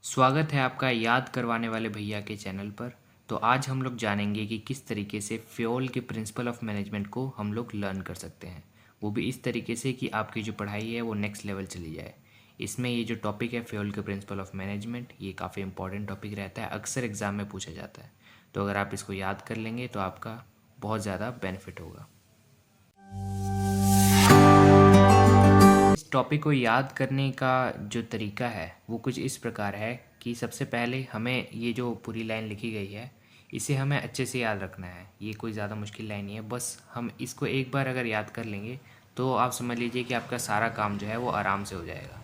स्वागत है आपका याद करवाने वाले भैया के चैनल पर। तो आज हम लोग जानेंगे कि किस तरीके से फ्योल के प्रिंसिपल ऑफ मैनेजमेंट को हम लोग लर्न कर सकते हैं, वो भी इस तरीके से कि आपकी जो पढ़ाई है वो नेक्स्ट लेवल चली जाए। इसमें ये जो टॉपिक है फ्योल के प्रिंसिपल ऑफ मैनेजमेंट, ये काफ़ी इंपॉर्टेंट टॉपिक रहता है, अक्सर एग्ज़ाम में पूछा जाता है। तो अगर आप इसको याद कर लेंगे तो आपका बहुत ज़्यादा बेनिफिट होगा। इस टॉपिक को याद करने का जो तरीका है वो कुछ इस प्रकार है कि सबसे पहले हमें ये जो पूरी लाइन लिखी गई है इसे हमें अच्छे से याद रखना है। ये कोई ज़्यादा मुश्किल लाइन नहीं है, बस हम इसको एक बार अगर याद कर लेंगे तो आप समझ लीजिए कि आपका सारा काम जो है वो आराम से हो जाएगा।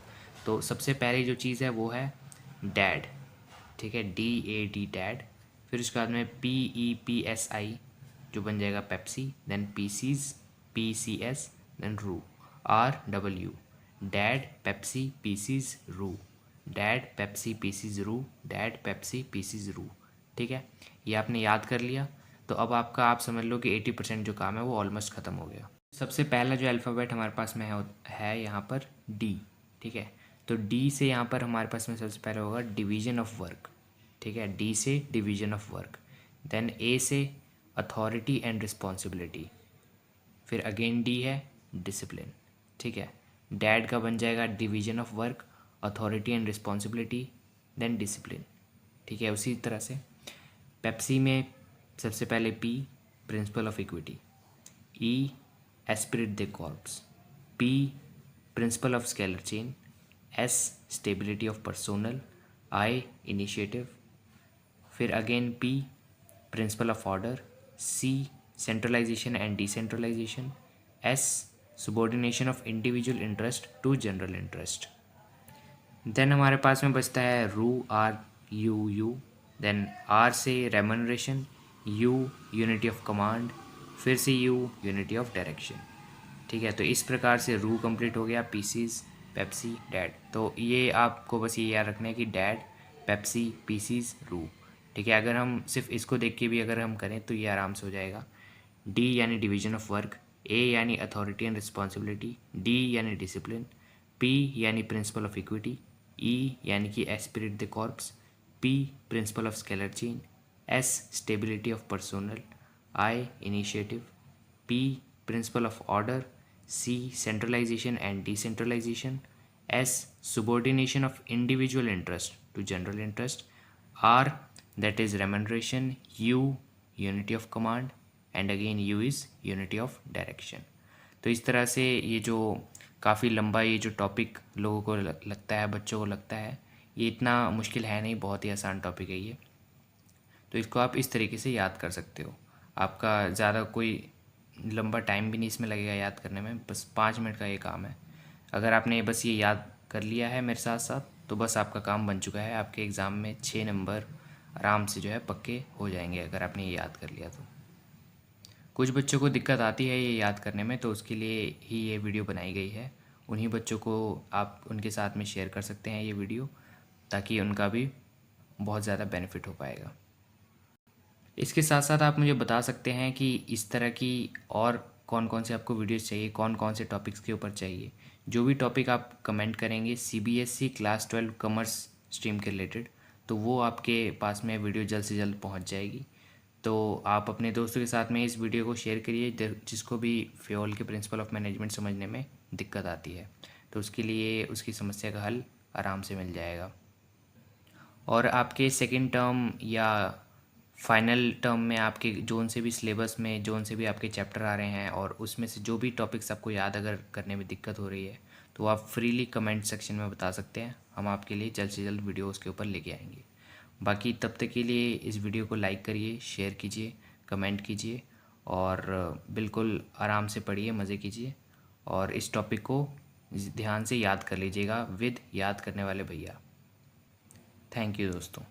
तो सबसे पहले जो चीज़ है वो है डैड, ठीक है, DAD डैड। फिर उसके बाद में PEPSI जो बन जाएगा Pepsi, then pieces PCS, then रू RW, डैड पेप्सी पीसीज रू, डैड पेप्सी पीसीज रू, डैड पेप्सी पीसीज रू। ठीक है, ये आपने याद कर लिया तो अब आपका आप समझ लो कि 80% जो काम है वो ऑलमोस्ट ख़त्म हो गया। सबसे पहला जो अल्फ़ाबेट हमारे पास में है यहाँ पर D, ठीक है। तो D से यहाँ पर हमारे पास में सबसे पहले होगा डिवीज़न ऑफ वर्क, ठीक है, D से division of work. Then A से अथॉरिटी एंड रिस्पॉन्सिबिलिटी, फिर अगेन D है डिसिप्लिन, ठीक है। डैड का बन जाएगा division of work, authority and responsibility, then discipline, ठीक है। उसी तरह से पेप्सी में सबसे पहले P principle of equity, E esprit de corps, P principle of scalar chain, S stability of personnel, I initiative, फिर again P principle of order, C centralisation and decentralisation, S subordination of individual interest to general interest। Then हमारे पास में बचता है रू RUU, then R से remuneration, U unity of command, फिर से U यूनिटी ऑफ डायरेक्शन, ठीक है। तो इस प्रकार से रू कंप्लीट हो गया, पीसीज पेप्सी डैड। तो ये आपको बस ये याद रखना है कि डैड पेप्सी पीसीज रू, ठीक है। अगर हम सिर्फ इसको देख के भी अगर हम करें तो ये आराम से हो जाएगा। D यानी डिवीजन ऑफ वर्क, A यानी अथॉरिटी एंड रिस्पॉन्सिबिलिटी, D यानी डिसिप्लिन, P यानी प्रिंसिपल ऑफ इक्विटी, E यानी कि esprit de corps, P principle of scalar chain, S stability of personnel, I initiative, P principle of order, C centralisation and decentralisation, S subordination of individual interest to general interest, R that is remuneration, U unity of command, and again U is unity of direction. तो इस तरह से ये जो काफ़ी लंबा ये जो टॉपिक लोगों को लगता है, बच्चों को लगता है, ये इतना मुश्किल है नहीं, बहुत ही आसान टॉपिक है ये। तो इसको आप इस तरीके से याद कर सकते हो। आपका ज़्यादा कोई लंबा टाइम भी नहीं इसमें लगेगा याद करने में, बस 5 मिनट का ये काम है। अगर आपने बस ये याद कर लिया है मेरे साथ साथ तो बस आपका काम बन चुका है। आपके एग्ज़ाम में 6 नंबर आराम से जो है पक्के हो जाएंगे अगर आपने ये याद कर लिया तो। कुछ बच्चों को दिक्कत आती है ये याद करने में, तो उसके लिए ही ये वीडियो बनाई गई है। उन्हीं बच्चों को आप उनके साथ में शेयर कर सकते हैं ये वीडियो, ताकि उनका भी बहुत ज़्यादा बेनिफिट हो पाएगा। इसके साथ साथ आप मुझे बता सकते हैं कि इस तरह की और कौन कौन से आपको वीडियोस चाहिए, कौन कौन से टॉपिक्स के ऊपर चाहिए। जो भी टॉपिक आप कमेंट करेंगे CBSE क्लास 12 कॉमर्स स्ट्रीम के रिलेटेड, तो वो आपके पास में वीडियो जल्द से जल्द पहुंच जाएगी। तो आप अपने दोस्तों के साथ में इस वीडियो को शेयर करिए जिसको भी फ्योल के प्रिंसिपल ऑफ मैनेजमेंट समझने में दिक्कत आती है, तो उसके लिए उसकी समस्या का हल आराम से मिल जाएगा। और आपके सेकेंड टर्म या फाइनल टर्म में आपके जोन से भी सिलेबस में जोन से भी आपके चैप्टर आ रहे हैं और उसमें से जो भी टॉपिक्स आपको याद अगर करने में दिक्कत हो रही है तो आप फ्रीली कमेंट सेक्शन में बता सकते हैं, हम आपके लिए जल्द से जल्द वीडियो उसके ऊपर लेके आएंगे। बाकी तब तक के लिए इस वीडियो को लाइक करिए, शेयर कीजिए, कमेंट कीजिए और बिल्कुल आराम से पढ़िए, मज़े कीजिए और इस टॉपिक को ध्यान से याद कर लीजिएगा विद याद करने वाले भैया। थैंक यू दोस्तों।